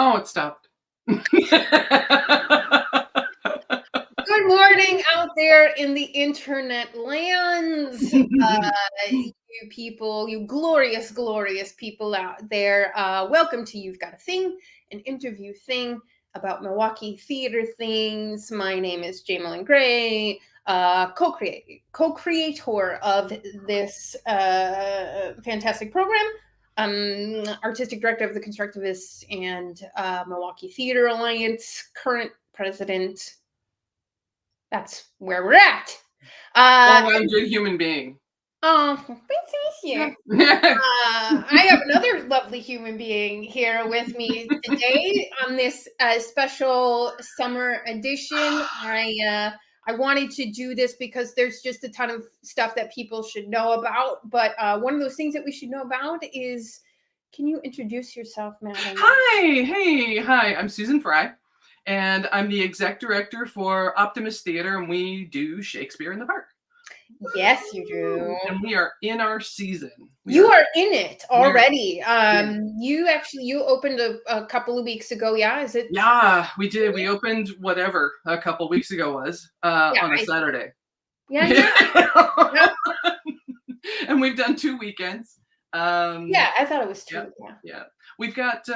Oh, it stopped. Good morning out there in the internet lands. You people, you glorious, glorious people out there. Welcome to You've Got a Thing, an interview thing about Milwaukee theater things. My name is Jaimelyn Gray, co-creator of this fantastic program. Artistic Director of The Constructivists and Milwaukee Theater Alliance, current president. That's where we're at. Well-rounded human being. Oh, thanks, here. I have another lovely human being here with me today on this special summer edition. I wanted to do this because there's just a ton of stuff that people should know about. But one of those things that we should know about is, can you introduce yourself, madam? Hi. I'm Susan Fry, and I'm the exec director for Optimist Theater, and we do Shakespeare in the Park. Yes, you do. And we are in our season. You are in it already. You opened a couple of weeks ago. Yeah, is it? Yeah, we did. We opened whatever a couple weeks ago was on a Saturday. Yeah. And we've done 2 weekends. I thought it was 2. Yeah. We've got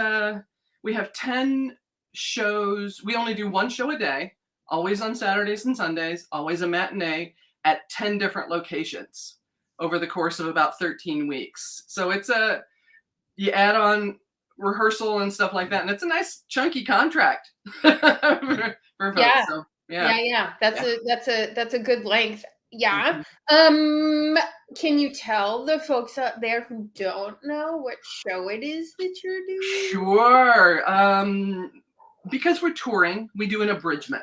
we have 10 shows. We only do 1 show a day, always on Saturdays and Sundays, always a matinee at 10 different locations over the course of about 13 weeks. So you add on rehearsal and stuff like that, and it's a nice chunky contract for folks. Yeah. So, That's a good length. Yeah. Can you tell the folks out there who don't know what show it is that you're doing? Sure. Because we're touring, we do an abridgment.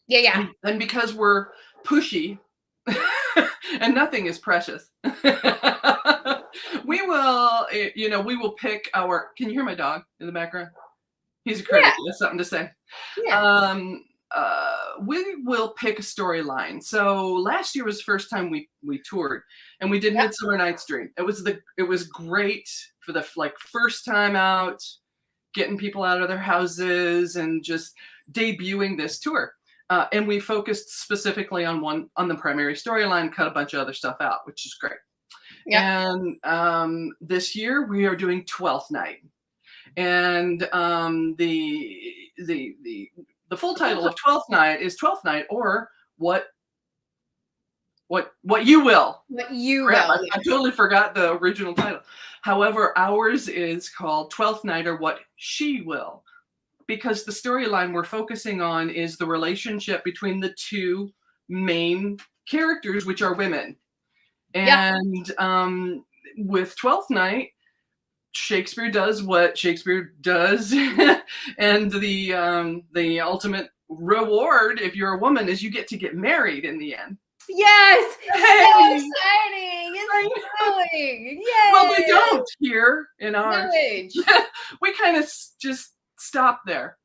Yeah. And because we're pushy and nothing is precious, we will pick our. Can you hear my dog in the background? He's a critic. He has something to say. Yeah. We will pick a storyline. So last year was the first time we toured, and we did Midsummer Night's Dream. It was great for the first time out, getting people out of their houses and just debuting this tour. And we focused specifically on the primary storyline, cut a bunch of other stuff out, which is great. Yeah. And this year we are doing Twelfth Night, and the full title of Twelfth Night is Twelfth Night, or what you will. What you will. I totally forgot the original title. However, ours is called Twelfth Night, or What She Will, because the storyline we're focusing on is the relationship between the 2 main characters, which are women. And with Twelfth Night, Shakespeare does what Shakespeare does, and the ultimate reward, if you're a woman, is you get to get married in the end. Yes, hey. So exciting! It's thrilling. Yay! Well, we don't here in our age. We kind of just stop there.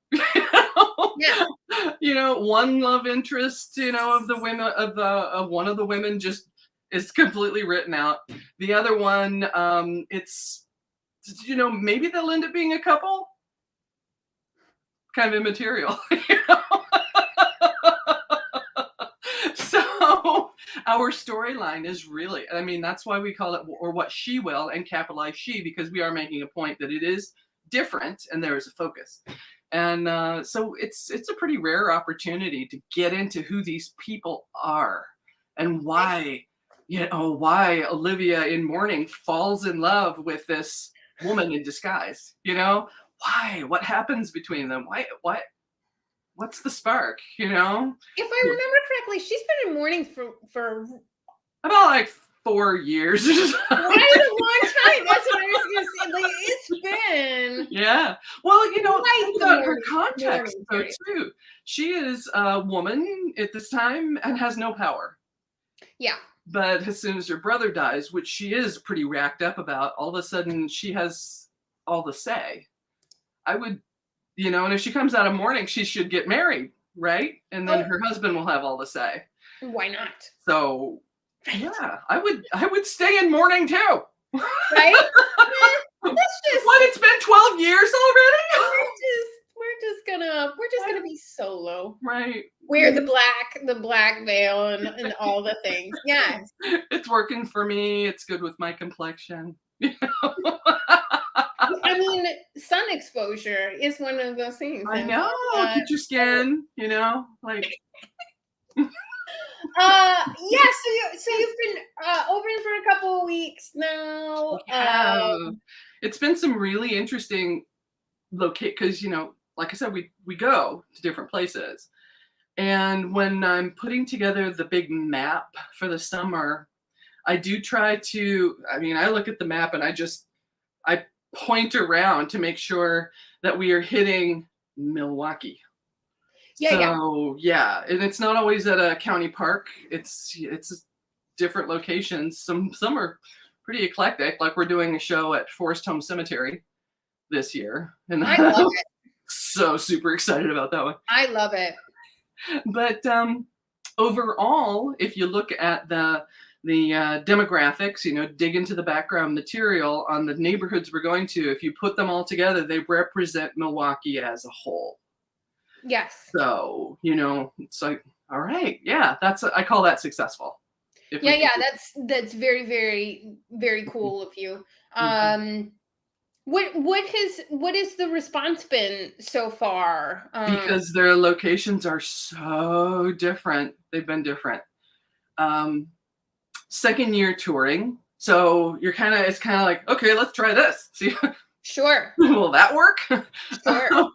One love interest, of the women of one of the women just is completely written out. The other one, it's. Maybe they'll end up being a couple. Kind of immaterial. So our storyline is really, that's why we call it Or What She Will, and capitalize she, because we are making a point that it is different and there is a focus. And so it's a pretty rare opportunity to get into who these people are and why Olivia in Mourning falls in love with this woman in disguise. Why? What happens between them? What's the spark? If I remember correctly, she's been in mourning for about 4 years. Quite a long time. That's what I was gonna say. It's been. Yeah. Well, think about her context though too. She is a woman at this time and has no power. Yeah. But as soon as her brother dies, which she is pretty racked up about, all of a sudden she has all the say. I would, and if she comes out of mourning, she should get married, right? And then her husband will have all the say. Why not? So, yeah, I would stay in mourning too. Right? What? It's been 12 years already? we're just gonna be solo. Right. Wear the black veil and all the things. Yes. It's working for me. It's good with my complexion. I mean, sun exposure is one of those things. I And, know. Get your skin, like. yeah. So you've been open for a couple of weeks now. It's been some really interesting because like I said, we go to different places, and when I'm putting together the big map for the summer, I do try to. I mean, I look at the map and I point around to make sure that we are hitting Milwaukee. Yeah, and it's not always at a county park. It's different locations. Some are pretty eclectic. Like we're doing a show at Forest Home Cemetery this year, and I love it. So super excited about that one. I love it. But overall, if you look at the demographics, dig into the background material on the neighborhoods we're going to, if you put them all together, they represent Milwaukee as a whole. Yes. So, it's like, all right, yeah, I call that successful. Yeah, that's very, very, very cool of you. What has the response been so far? Because their locations are so different. They've been different. Second year touring. So it's kind of like, okay, let's try this. See, sure. Will that work? Sure.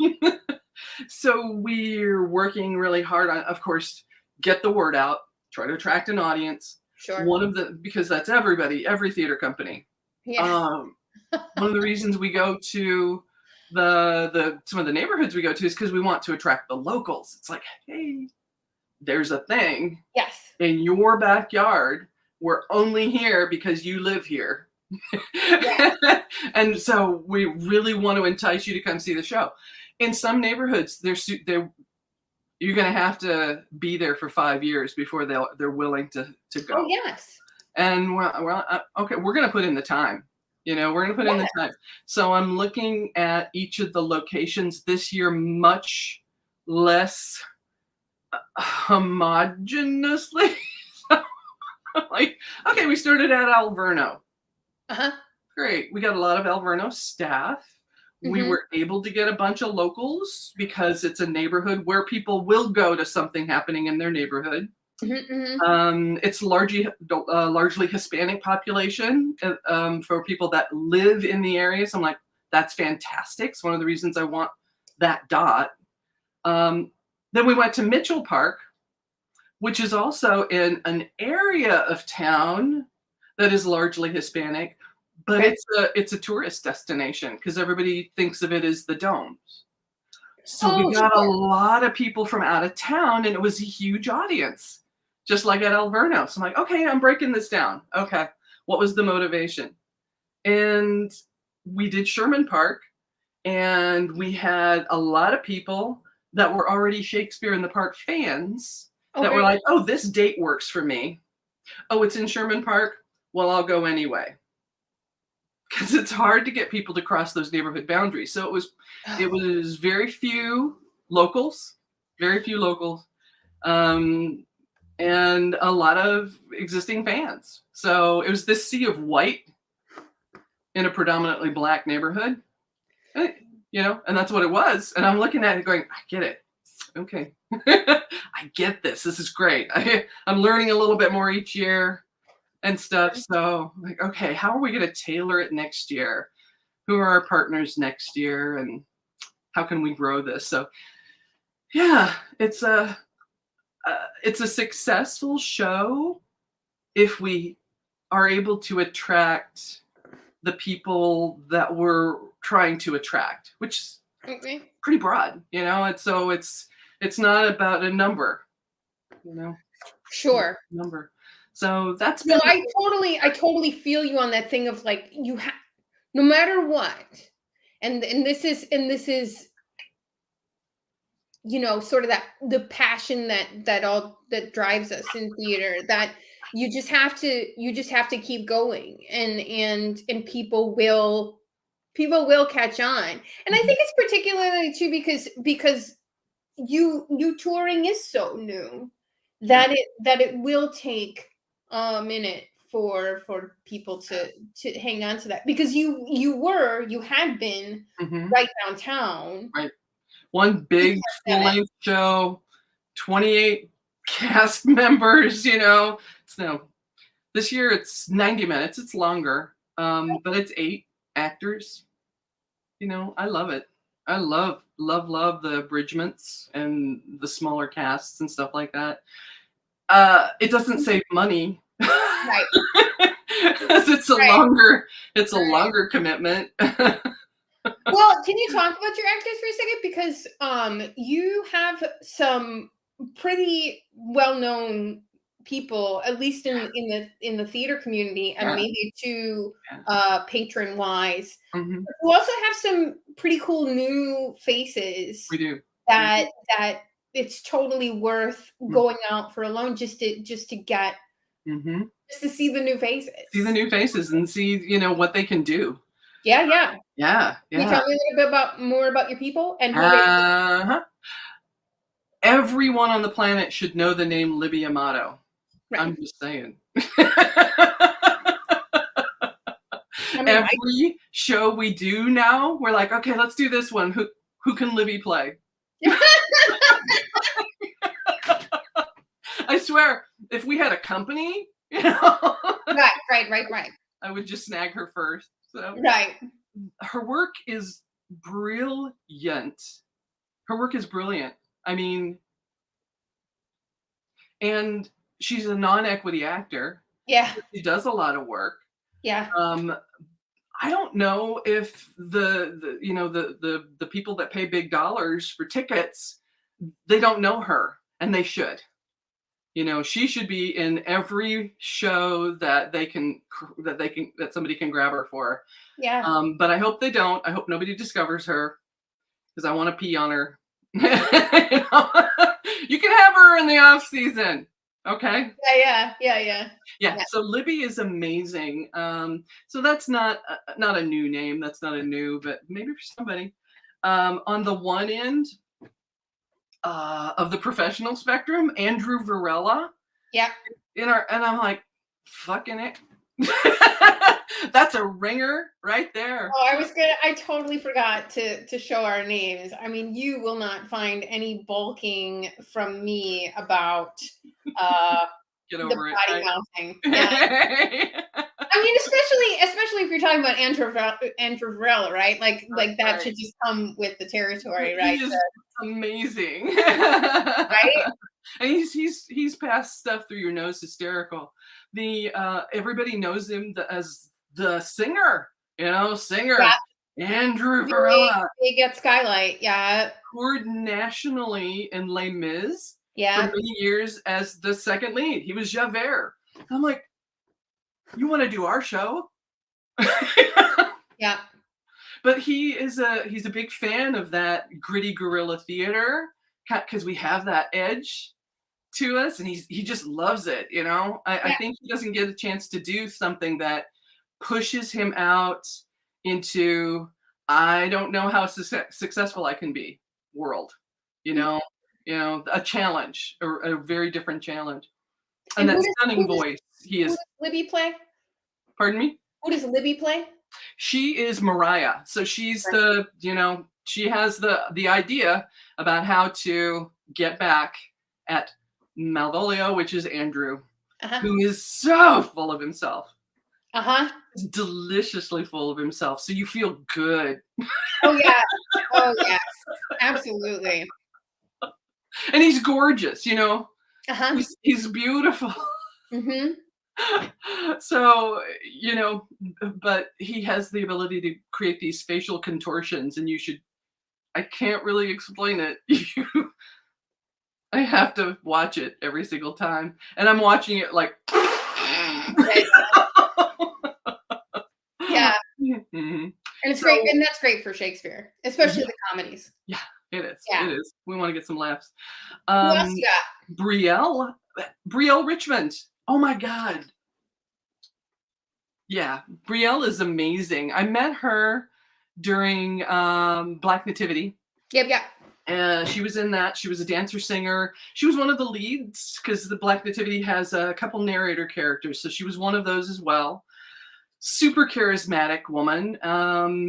So we're working really hard on, of course, get the word out, try to attract an audience. Sure. Because that's every theater company. Yeah. One of the reasons we go to some of the neighborhoods we go to is because we want to attract the locals. It's like, hey, there's a thing. Yes. In your backyard. We're only here because you live here. Yeah. And so we really want to entice you to come see the show. In some neighborhoods, you're going to have to be there for 5 years before they're willing to go. Oh, yes. And okay, we're going to put in the time. We're going to put in the time. So I'm looking at each of the locations this year much less homogeneously. Like, okay, we started at Alverno. Great. We got a lot of Alverno staff. We were able to get a bunch of locals because it's a neighborhood where people will go to something happening in their neighborhood. It's largely Hispanic population for people that live in the area. So I'm like, that's fantastic. It's one of the reasons I want that dot. Then we went to Mitchell Park, which is also in an area of town that is largely Hispanic, but it's a tourist destination because everybody thinks of it as the domes. So we got a lot of people from out of town, and it was a huge audience, just like at Alverno. So I'm like, okay, I'm breaking this down. Okay, what was the motivation? And we did Sherman Park, and we had a lot of people that were already Shakespeare in the Park fans. That were like, oh, this date works for me. Oh, it's in Sherman Park. Well, I'll go anyway. Because it's hard to get people to cross those neighborhood boundaries. So it was very few locals, and a lot of existing fans. So it was this sea of white in a predominantly black neighborhood, and that's what it was. And I'm looking at it going, I get it. Okay. I get this. This is great. I'm learning a little bit more each year and stuff. So like, okay, how are we going to tailor it next year? Who are our partners next year? And how can we grow this? So yeah, it's a successful show if we are able to attract the people that we're trying to attract, which is pretty broad, it's not about a number, Sure. Number. So that's no, I totally feel you on that thing of like you have, no matter what, and this is sort of the passion that drives us in theater, that you just have to keep going, and people will people will catch on. And I think it's particularly too because you touring is so new that it will take a minute for people to hang on to that, because you had been right downtown. Right. One big full-length show, 28 cast members, So this year it's 90 minutes. It's longer, but it's 8 actors. I love it. I love the abridgments and the smaller casts and stuff like that. It doesn't save money. Right. Because it's a longer commitment. Well, can you talk about your actors for a second? Because you have some pretty well-known people, at least in the theater community, and maybe too patron-wise. Mhm. You also have some pretty cool new faces. We do. That it's totally worth going out for alone just to get just to see the new faces. See the new faces and see what they can do. Yeah. Yeah. Can you tell me a little bit more about your people and who they are? Everyone on the planet should know the name Libby Amato. Right. I'm just saying. Every show we do now, we're like, okay, let's do this one. Who can Libby play? I swear, if we had a company, Right. I would just snag her first. So. Right. Her work is brilliant. I mean, and she's a non-equity actor. Yeah. She does a lot of work. Yeah. I don't know if the people that pay big dollars for tickets, they don't know her, and they should. She should be in every show that somebody can grab her for. Yeah. But I hope they don't. I hope nobody discovers her, because I want to pee on her. You can have her in the off season. Okay. Yeah. So Libby is amazing. So that's not a new name. That's not a new, but maybe for somebody. On the one end of the professional spectrum, Andrew Varela. Yeah. And I'm like, fucking it. That's a ringer right there. Oh, I totally forgot to show our names. I mean, you will not find any bulking from me about get over the potty it. mouthing. Yeah. I mean, especially if you're talking about Andrew Varela, right? Like that should just come with the territory, right? He is amazing. Right? And he's passed stuff through your nose hysterical. Everybody knows him as the singer, singer. Yeah. Andrew Varela. Big at Skylight, yeah. Toured nationally in Les Mis for many years as the second lead. He was Javert. I'm like, you want to do our show? Yeah. But he's a big fan of that gritty guerrilla theater, because we have that edge to us, and he just loves it. I think he doesn't get a chance to do something that pushes him out into, I don't know how successful I can be world. A challenge, or a very different challenge. And that stunning voice. Who does Libby play? Pardon me? Who does Libby play? She is Mariah. So she's she has the idea about how to get back at Malvolio, which is Andrew, who is so full of himself. Deliciously full of himself. So you feel good. Oh, yeah. Oh, yes. Absolutely. And he's gorgeous, He's beautiful. So, but he has the ability to create these facial contortions, and I can't really explain it. I have to watch it every single time. And I'm watching it like. Yeah. And it's great. And that's great for Shakespeare, especially the comedies. Yeah, it is. Yeah. It is. We want to get some laughs. Who else you got? Brielle Richmond. Oh my God. Yeah. Brielle is amazing. I met her during Black Nativity. Yep. She was in that. She was a dancer singer. She was one of the leads because the Black Nativity has a couple narrator characters. So she was one of those as well. Super charismatic woman.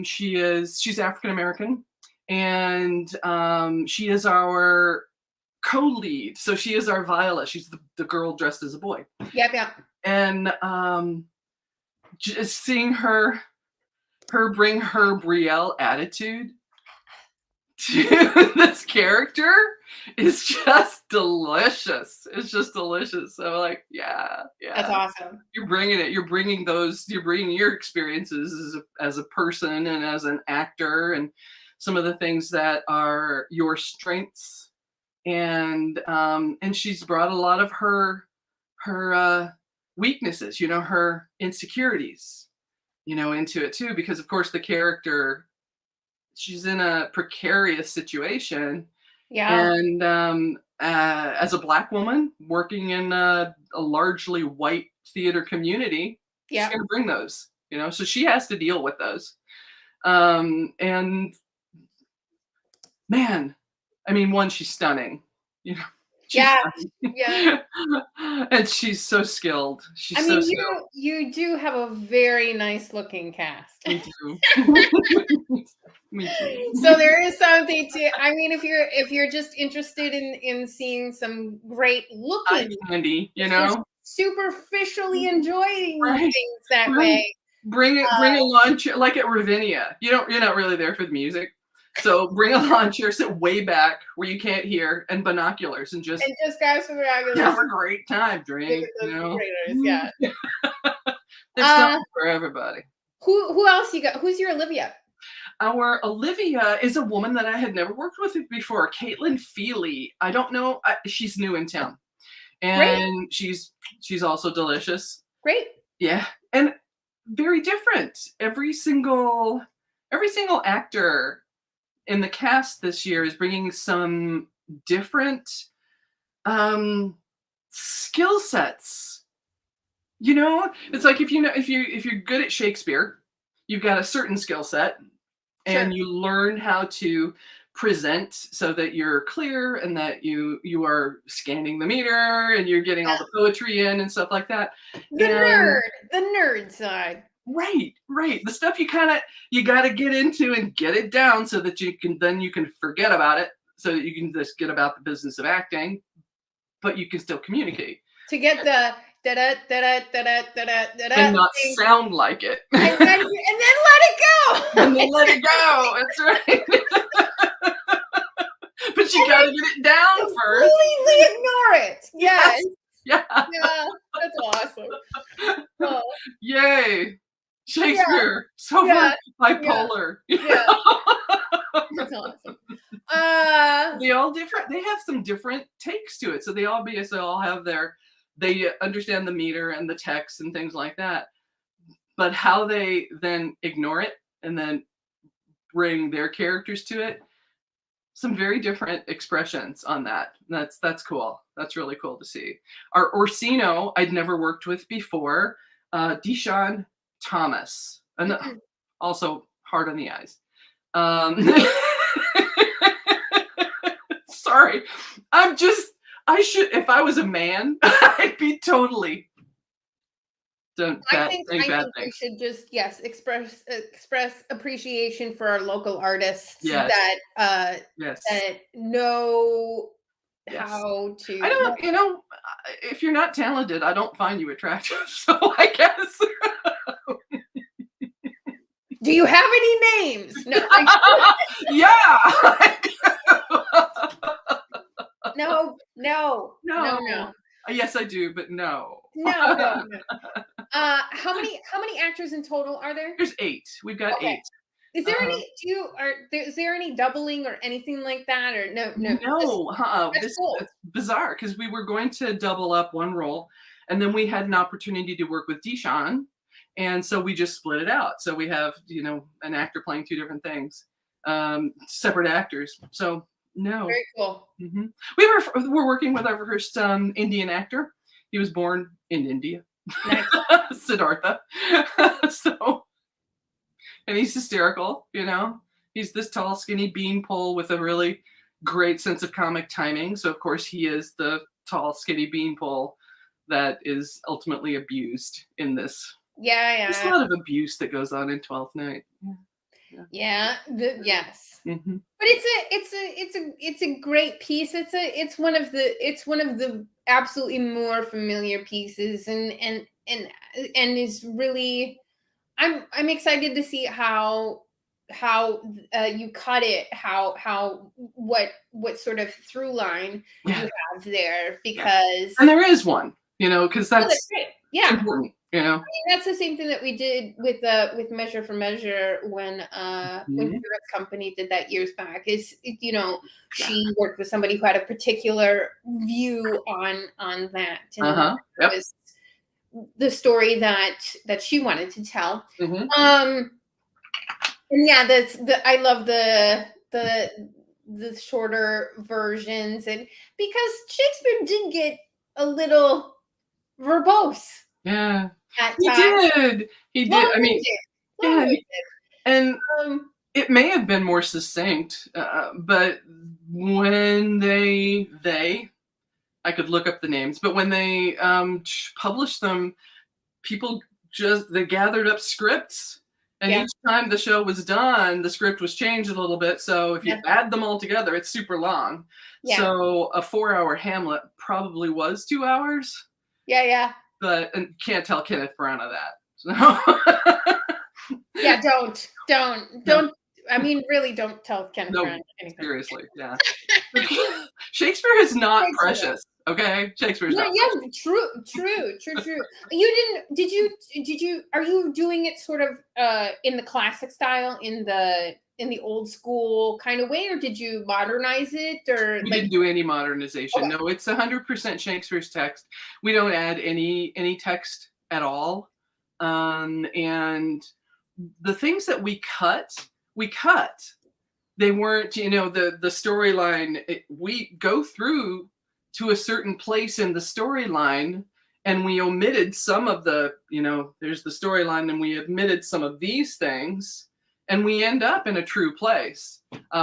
She's African American, and she is our co-lead. So she is our Viola. She's the girl dressed as a boy. Yep. And just seeing her bring her Brielle attitude to this character is just delicious. It's just delicious. So like, yeah. That's awesome. You're bringing it. You're bringing your experiences as a person and as an actor, and some of the things that are your strengths. And she's brought a lot of her weaknesses, her insecurities, into it too, because of course the character, she's in a precarious situation. Yeah. And as a Black woman working in a largely white theater community, she's going to bring those, so she has to deal with those. And man, I mean, one, she's stunning, Yeah. And she's so skilled. You do have a very nice looking cast. Me too. Me too. So there is something to. I mean, if you're just interested in seeing some great looking candy, superficially enjoying things that way. Bring a lawn chair, like at Ravinia. You're not really there for the music. So bring a lawn chair, sit way back where you can't hear, and binoculars, and just grab some binoculars. Have a great time, drink. Yeah. There's something for everybody. Who else you got? Who's your Olivia? Our Olivia is a woman that I had never worked with before, Caitlin Feely. I don't know. She's new in town, and she's also delicious. Great. Yeah, and very different. Every single actor in the cast this year is bringing some different skill sets. It's like if you're good at Shakespeare, you've got a certain skill set, and you learn how to present so that you're clear and that you are scanning the meter and you're getting all the poetry in and stuff like that. The nerd side. Right. The stuff you got to get into and get it down so that you can forget about it, so that you can just get about the business of acting, but you can still communicate. To get the and not sound like it. And then let it go. And then let it go. That's right. But you got to get it down first. Completely ignore it. Yes. Yeah. That's awesome. Oh. Yay. Shakespeare. So bipolar. Yeah. That's awesome. They all different. They have some different takes to it. So they all have they understand the meter and the text and things like that. But how they then ignore it and then bring their characters to it, some very different expressions on that. That's cool. That's really cool to see. Our Orsino, I'd never worked with before. Deshaun Thomas, and also hard on the eyes. Sorry, if I was a man, I'd be totally. I think we should just express appreciation for our local artists that know how to. I don't, if you're not talented, I don't find you attractive. So I guess. Do you have any names? No. Yeah. No. Yes, I do, but no. No. How many actors in total are there? There's 8. We've got 8. Is there is there any doubling or anything like that, or no? This cool. It's bizarre because we were going to double up one role, and then we had an opportunity to work with Deshaun, and so we just split it out. So we have an actor playing 2 different things, separate actors. So no, very cool. Mm-hmm. We're working with our first Indian actor. He was born in India, nice. Siddhartha. So and he's hysterical, you know. He's this tall, skinny beanpole with a really great sense of comic timing. So of course he is the tall, skinny beanpole that is ultimately abused in this. Yeah, There's a lot of abuse that goes on in Twelfth Night. Yeah. Yes. Mm-hmm. But it's a great piece. It's one of the absolutely more familiar pieces, and is really. I'm excited to see how you cut it, how what sort of through line you have there, because and there is one, you know, because that's great. Yeah. important, you know. I mean, that's the same thing that we did with Measure for Measure when Heroes Company did that years back. You know, she worked with somebody who had a particular view on that, and it was the story that she wanted to tell. And yeah, I love the shorter versions, and because Shakespeare did get a little verbose. Yeah. He did. I mean, yeah, and it may have been more succinct, but when they I could look up the names, but when they published them, people they gathered up scripts, and each time the show was done, the script was changed a little bit. So if you add them all together, it's super long. So a 4-hour Hamlet probably was 2 hours. Yeah. But and can't tell Kenneth Branagh that. So. Yeah, don't. I mean, really, don't tell Kenneth Branagh anything. Seriously, yeah. Shakespeare is not precious. Okay, Shakespeare's not. Yeah, true. Did you? Are you doing it sort of in the classic style, in the old school kind of way, or did you modernize it? Or we didn't do any modernization. Okay. No, it's 100% Shakespeare's text. We don't add any text at all. And the things that we cut. They weren't, you know, the storyline. We go through to a certain place in the storyline, and we omitted some of the, you know, there's the storyline, and we omitted some of these things, and we end up in a true place.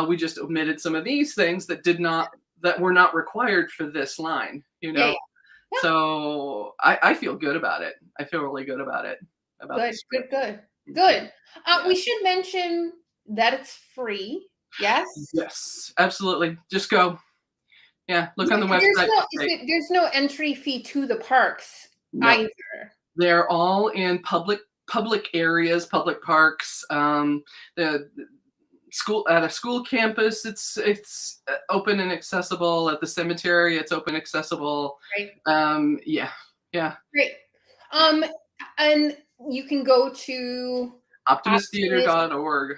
We just omitted some of these things that were not required for this line, you know. Yeah. So I feel good about it. I feel really good about it. Good. We should mention that it's free. Yes. Yes, absolutely. Just go. Yeah, look on the website. There's no entry fee to the parks either. They're all in public areas, public parks. The school at a school campus, it's open and accessible. At the cemetery, it's open accessible. Right. Yeah. Great. And you can go to optimisttheater.org.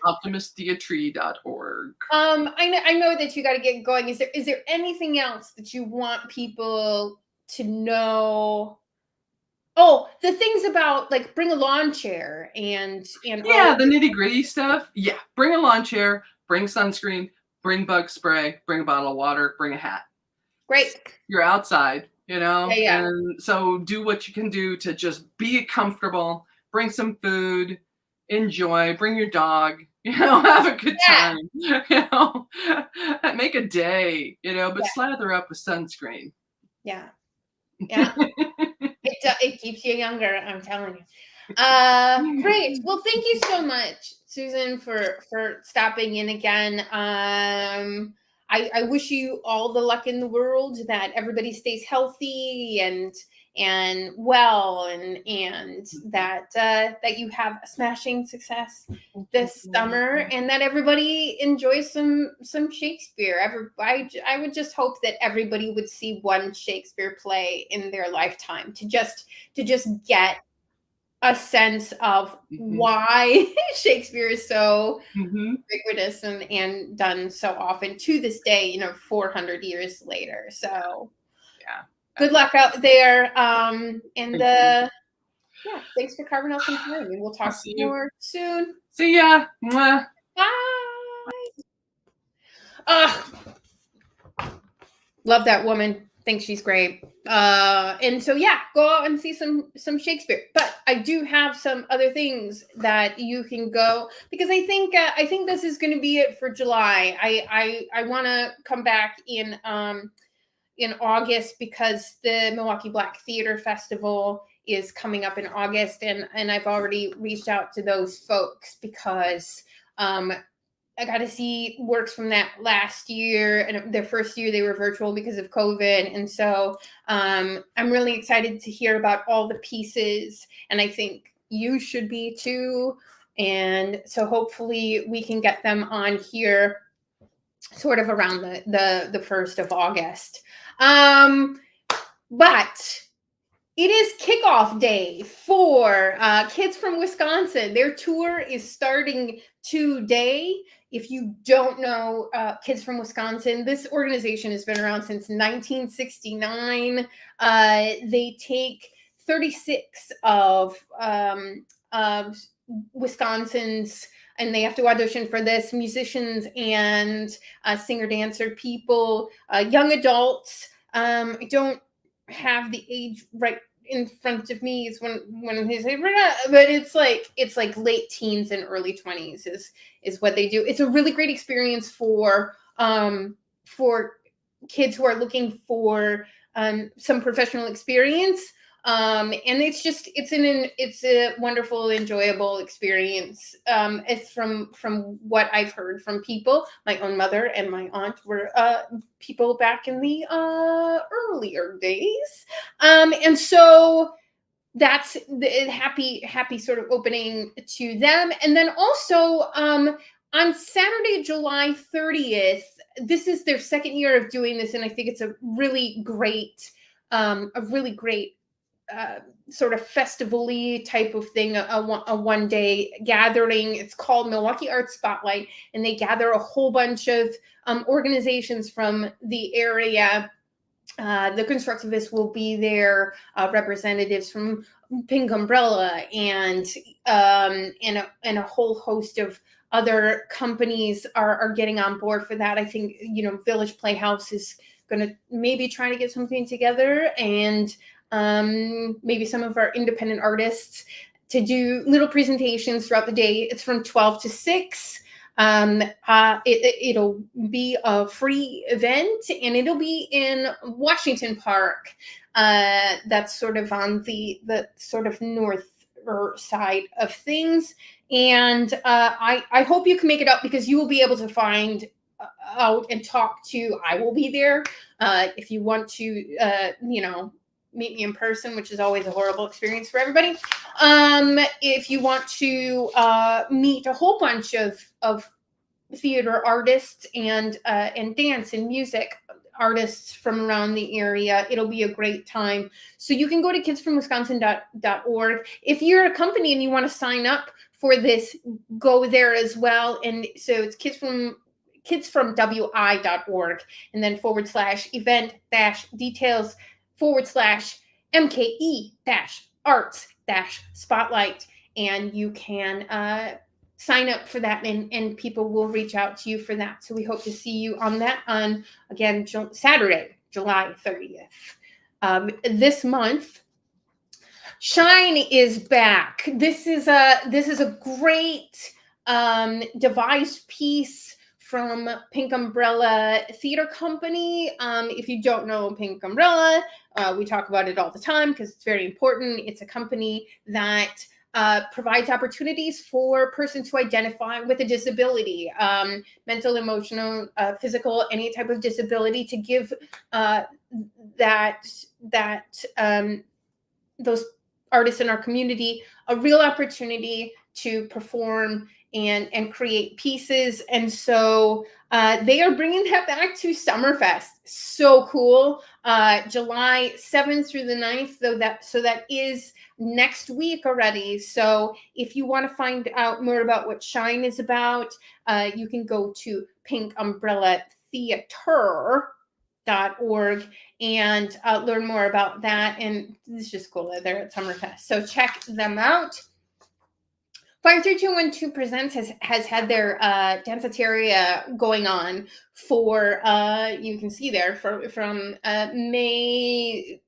optimisttheatre.org. I know that you got to get going. Is there anything else that you want people to know? Oh, the things about, like, bring a lawn chair and yeah, the nitty-gritty stuff. Yeah, bring a lawn chair, bring sunscreen, bring bug spray, bring a bottle of water, bring a hat. Great. You're outside, you know. Yeah. And so do what you can do to just be comfortable. Bring some food, enjoy, bring your dog, you know, have a good time, you know, make a day, you know, but slather up with sunscreen. Yeah. It keeps you younger, I'm telling you. Great. Well, thank you so much, Susan, for stopping in again. I wish you all the luck in the world, that everybody stays healthy and well, and that you have a smashing success this summer, and that everybody enjoys some Shakespeare. I would just hope that everybody would see one Shakespeare play in their lifetime to just get a sense of why Shakespeare is so ubiquitous and done so often to this day, you know, 400 years later. So good luck out there. Thanks for carving out some time, and we'll talk more soon. See ya. Mwah. Bye. Love that woman. Think she's great. And so yeah, go out and see some Shakespeare. But I do have some other things that you can go, because I think this is going to be it for July. I want to come back in August, because the Milwaukee Black Theater Festival is coming up in August, and I've already reached out to those folks, because I got to see works from that last year, and their first year they were virtual because of COVID. And so I'm really excited to hear about all the pieces, and I think you should be too. And so hopefully we can get them on here sort of around the 1st of August. But it is kickoff day for Kids from Wisconsin. Their tour is starting today. If you don't know Kids from Wisconsin, this organization has been around since 1969. They take 36 of Wisconsin's, and they have to audition for this, musicians and singer-dancer people, young adults. I don't have the age right in front of me is when they say, but it's like late teens and early 20s is what they do. It's a really great experience for kids who are looking for some professional experience. And it's a wonderful, enjoyable experience. It's from what I've heard from people. My own mother and my aunt were people back in the earlier days. And so that's the happy sort of opening to them. And then also on Saturday, July 30th, this is their second year of doing this, and I think it's a really great sort of festival-y type of thing, a one-day gathering. It's called Milwaukee Arts Spotlight, and they gather a whole bunch of organizations from the area. The Constructivists will be there, representatives from Pink Umbrella, and a whole host of other companies are getting on board for that. I think, Village Playhouse is going to maybe try to get something together, and maybe some of our independent artists to do little presentations throughout the day. It's from 12 to 6. It'll be a free event, and it'll be in Washington Park. That's sort of on the sort of north side of things. And I hope you can make it up, because you will be able to find out and talk to. I will be there if you want to, meet me in person, which is always a horrible experience for everybody. If you want to meet a whole bunch of theater artists and dance and music artists from around the area, it'll be a great time. So you can go to kidsfromwisconsin.org. If you're a company and you want to sign up for this, go there as well. And so it's kidsfromwi.org, and then /event-details /MKE-arts-spotlight, and you can sign up for that, and people will reach out to you for that. So we hope to see you on that on, again, Saturday, July 30th. This month, Shine is back. This is a great devised piece from Pink Umbrella Theater Company. If you don't know Pink Umbrella, we talk about it all the time because it's very important. It's a company that provides opportunities for persons who identify with a disability, mental, emotional, physical, any type of disability, to give those artists in our community a real opportunity to perform and create pieces. And so they are bringing that back to Summerfest. So cool. July 7th through the 9th, so that is next week already. So if you want to find out more about what Shine is about, you can go to pinkumbrellatheater.org and learn more about that. And it's just cool that they're at Summerfest. So check them out. 53212 Presents has had their Danceteria going on for, you can see there, from May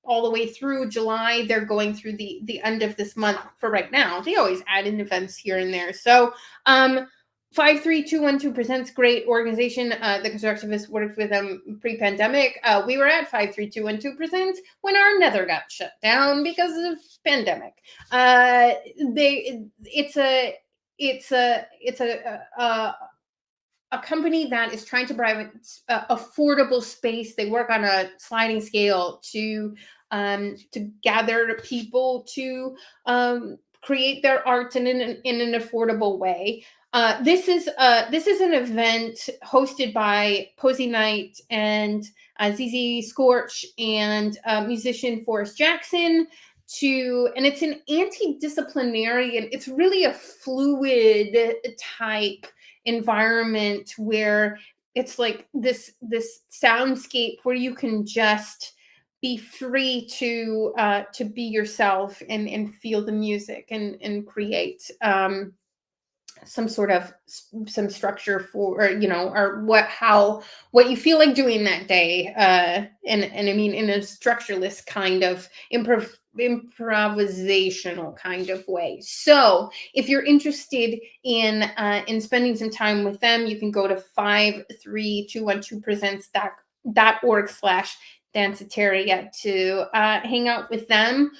all the way through July. They're going through the end of this month for right now. They always add in events here and there. So 53212 presents, great organization. The Constructivists worked with them pre-pandemic. We were at 53212 presents when our nether got shut down because of pandemic. A company that is trying to provide affordable space. They work on a sliding scale to gather people to create their art in an affordable way. This is an event hosted by Posey Knight and ZZ Scorch and musician Forrest Jackson. And it's an anti-disciplinary, and it's really a fluid type environment where it's like this soundscape where you can just be free to be yourself and feel the music and create some structure for, or what you feel like doing that day, and I mean in a structureless kind of improvisational kind of way. So if you're interested in spending some time with them, you can go to 53212presents.org/Danceteria to hang out with them.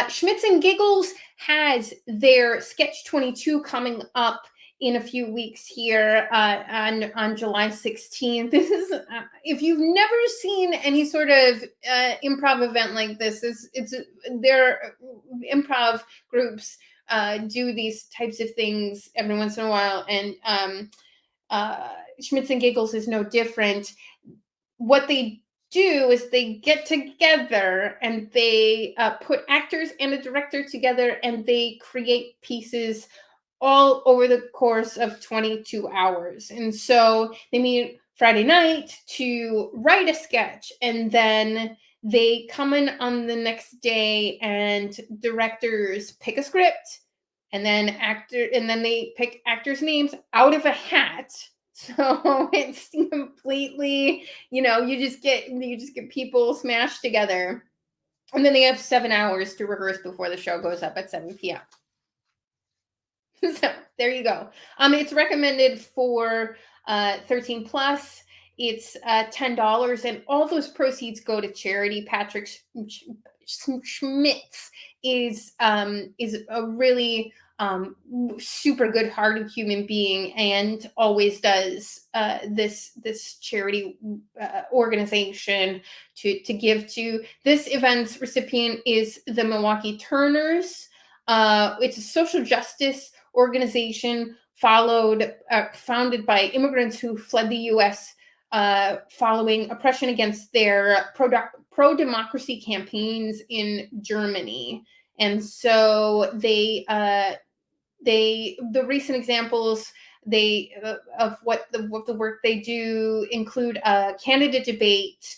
Schmidt Giggles has their Sketch 22 coming up in a few weeks here on July 16th. This is if you've never seen any sort of improv event like this, their improv groups do these types of things every once in a while, and Schmidt Giggles is no different. What they do is they get together and they put actors and a director together, and they create pieces all over the course of 22 hours. And so they meet Friday night to write a sketch, and then they come in on the next day and directors pick a script, and then they pick actors' names out of a hat. So it's completely, you just get people smashed together, and then they have 7 hours to rehearse before the show goes up at 7 p.m. So there you go. It's recommended for 13 plus. It's $10, and all those proceeds go to charity. Patrick Schmitz is a really super good-hearted human being, and always does this charity organization to give to. This event's recipient is the Milwaukee Turners. It's a social justice organization founded by immigrants who fled the U.S. Following oppression against their pro-democracy campaigns in Germany. And so the recent examples of what the work they do include a candidate debate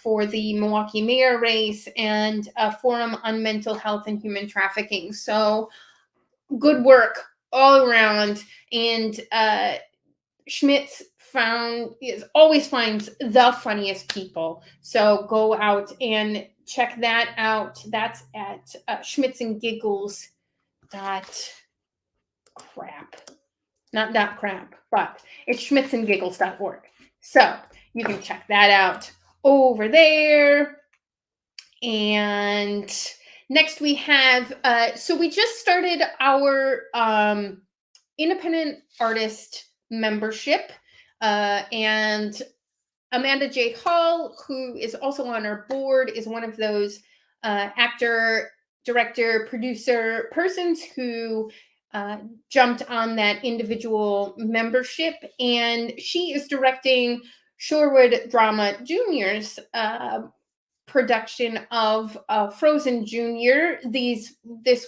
for the Milwaukee mayor race and a forum on mental health and human trafficking. So good work all around. And Schmitz always finds the funniest people. So go out and check that out. That's at schmitzandgiggles. Not .crap, but it's schmitzandgiggles.org. So you can check that out over there. And next we have, so we just started our independent artist membership, and Amanda J. Hall, who is also on our board, is one of those actor, director, producer persons who jumped on that individual membership, and she is directing Sherwood Drama Junior's production of Frozen Junior. This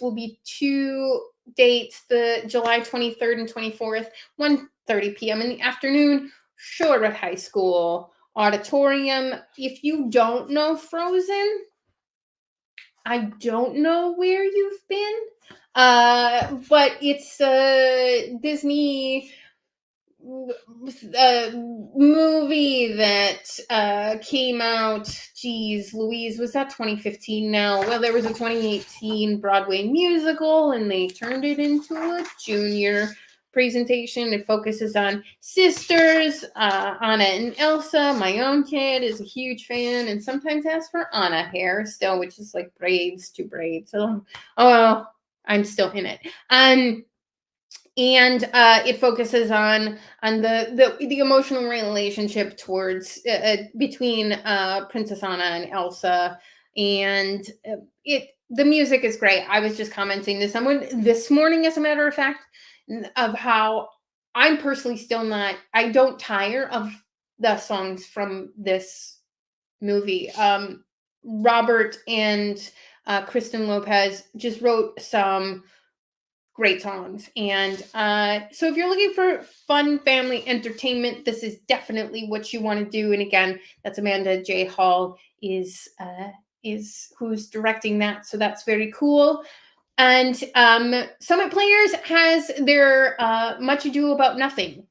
will be 2 dates, the July 23rd and 24th, 1:30 p.m. in the afternoon, Sherwood High School auditorium. If you don't know Frozen, I don't know where you've been, but it's a Disney movie that came out, geez Louise, was that 2015 now? Well, there was a 2018 Broadway musical and they turned it into a junior presentation. It focuses on sisters, Anna and Elsa. My own kid is a huge fan and sometimes asks for Anna hair still, which is like braids to braids. So, oh, I'm still in it. And it focuses on the emotional relationship towards between Princess Anna and Elsa, and the music is great. I was just commenting to someone this morning, as a matter of fact, of how I'm personally still not. I don't tire of the songs from this movie. Robert and Kristen Lopez just wrote some great songs. And so if you're looking for fun family entertainment, this is definitely what you want to do. And again, that's Amanda J. Hall is who's directing that. So that's very cool. And Summit Players has their Much Ado About Nothing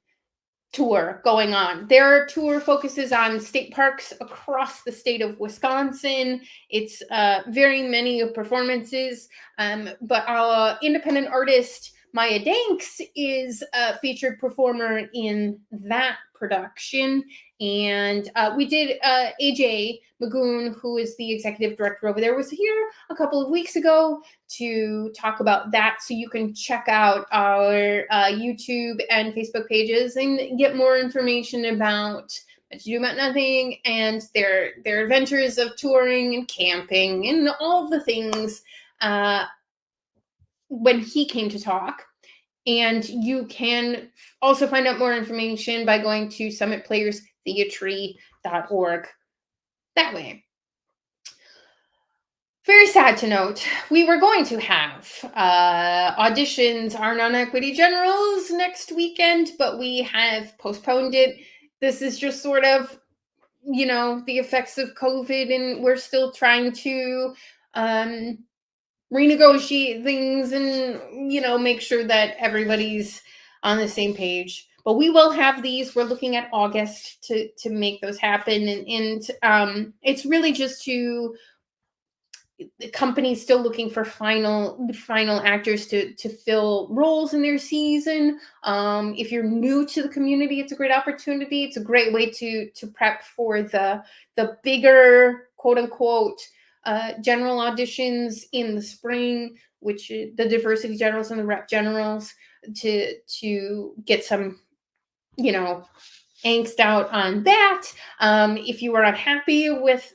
tour going on. Their tour focuses on state parks across the state of Wisconsin. It's very many performances, but our independent artist Maya Danks is a featured performer in that production. And we did AJ Magoon, who is the executive director over there, was here a couple of weeks ago to talk about that. So you can check out our YouTube and Facebook pages and get more information about Much Ado About Nothing and their adventures of touring and camping and all the things when he came to talk. And you can also find out more information by going to summitplayerstheatre.org that way. Very sad to note, we were going to have auditions, our non-equity generals next weekend, but we have postponed it. This is just sort of, the effects of COVID, and we're still trying to renegotiate things and, make sure that everybody's on the same page. But we will have these. We're looking at August to make those happen. And it's really just to the company's still looking for final actors to fill roles in their season. If you're new to the community, it's a great opportunity. It's a great way to prep for the bigger, quote unquote, general auditions in the spring, which the diversity generals and the rep generals, to get some, angst out on that. If you are unhappy with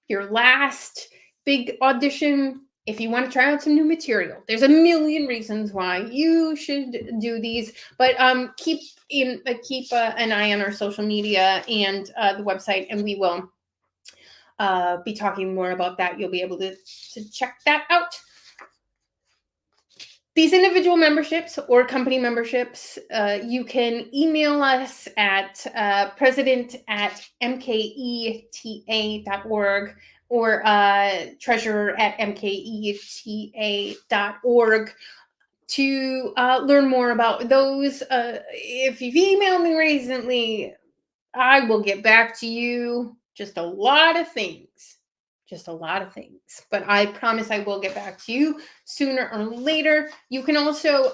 your last big audition, if you want to try out some new material, there's a million reasons why you should do these, but keep an eye on our social media and the website, and we will be talking more about that. You'll be able to check that out. These individual memberships or company memberships, you can email us at president@mketa.org or treasurer@mketa.org to learn more about those. If you've emailed me recently, I will get back to you. Just a lot of things. But I promise I will get back to you sooner or later. You can also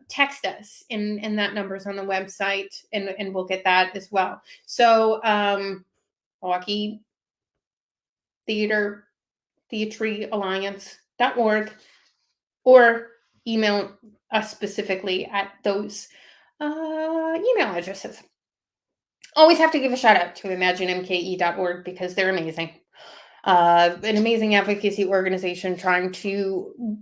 text us, and that number's on the website, and we'll get that as well. So Milwaukee Theatre Alliance.org, or email us specifically at those email addresses. Always have to give a shout out to imaginemke.org because they're amazing. An amazing advocacy organization trying to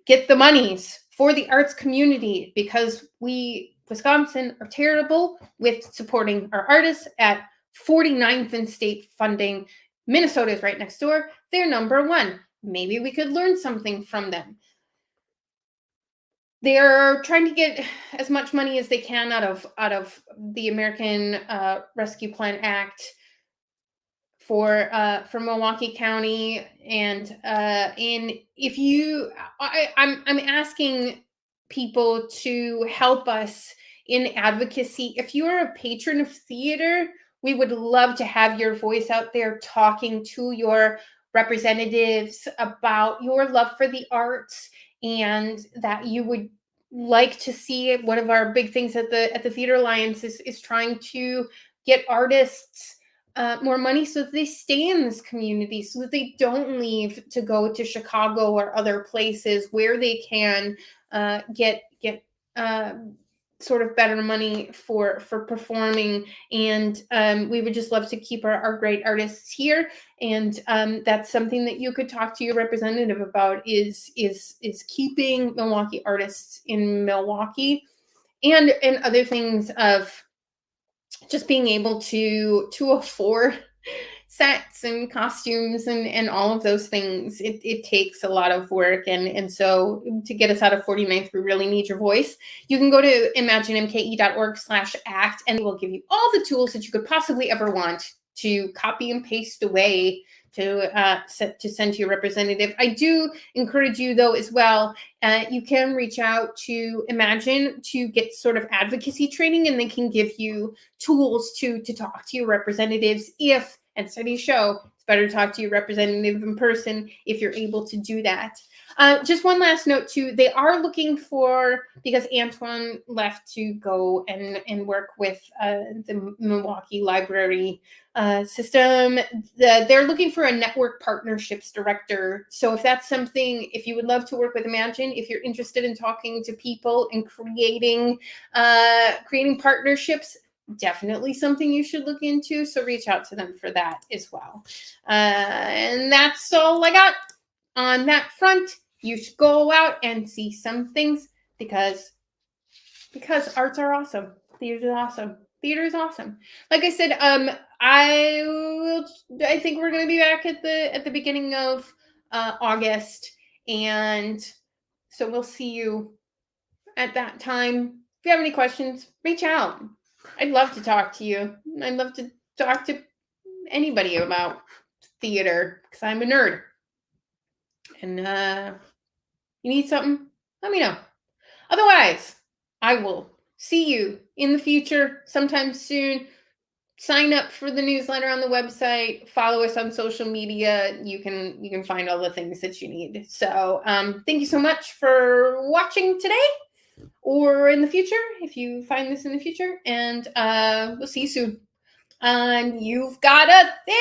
get the monies for the arts community, because Wisconsin are terrible with supporting our artists at 49th in state funding. Minnesota is right next door. They're number one. Maybe we could learn something from them. They're trying to get as much money as they can out of the American Rescue Plan Act for Milwaukee County, and if you, I'm asking people to help us in advocacy. If you are a patron of theater, we would love to have your voice out there talking to your representatives about your love for the arts, and that you would like to see it. One of our big things at the Theater Alliance is trying to get artists more money so that they stay in this community, so that they don't leave to go to Chicago or other places where they can get sort of better money for performing. And we would just love to keep our great artists here. And that's something that you could talk to your representative about, is keeping Milwaukee artists in Milwaukee, and other things of just being able to afford sets and costumes and all of those things. It takes a lot of work, and so to get us out of 49th, we really need your voice. You can go to imaginemke.org/act, and it will give you all the tools that you could possibly ever want to copy and paste away to send to your representative. I do encourage you, though, as well, you can reach out to Imagine to get sort of advocacy training, and they can give you tools to talk to your representatives. And studies show it's better to talk to your representative in person if you're able to do that. Just one last note, too. They are looking for, because Antoine left to go and work with the Milwaukee Library system, they're looking for a network partnerships director. So if that's something, if you would love to work with Imagine, if you're interested in talking to people and creating partnerships, definitely something you should look into. So reach out to them for that as well. And that's all I got on that front. You should go out and see some things, because arts are awesome. Theater is awesome. Theater is awesome. Like I said, I think we're going to be back at the beginning of August, and so we'll see you at that time. If you have any questions, reach out. I'd love to talk to you. I'd love to talk to anybody about theater, because I'm a nerd. And you need something, let me know. Otherwise, I will see you in the future sometime soon. Sign up for the newsletter on the website. Follow us on social media. You can find all the things that you need. So thank you so much for watching today, or in the future, if you find this in the future. And we'll see you soon. And you've got a thing.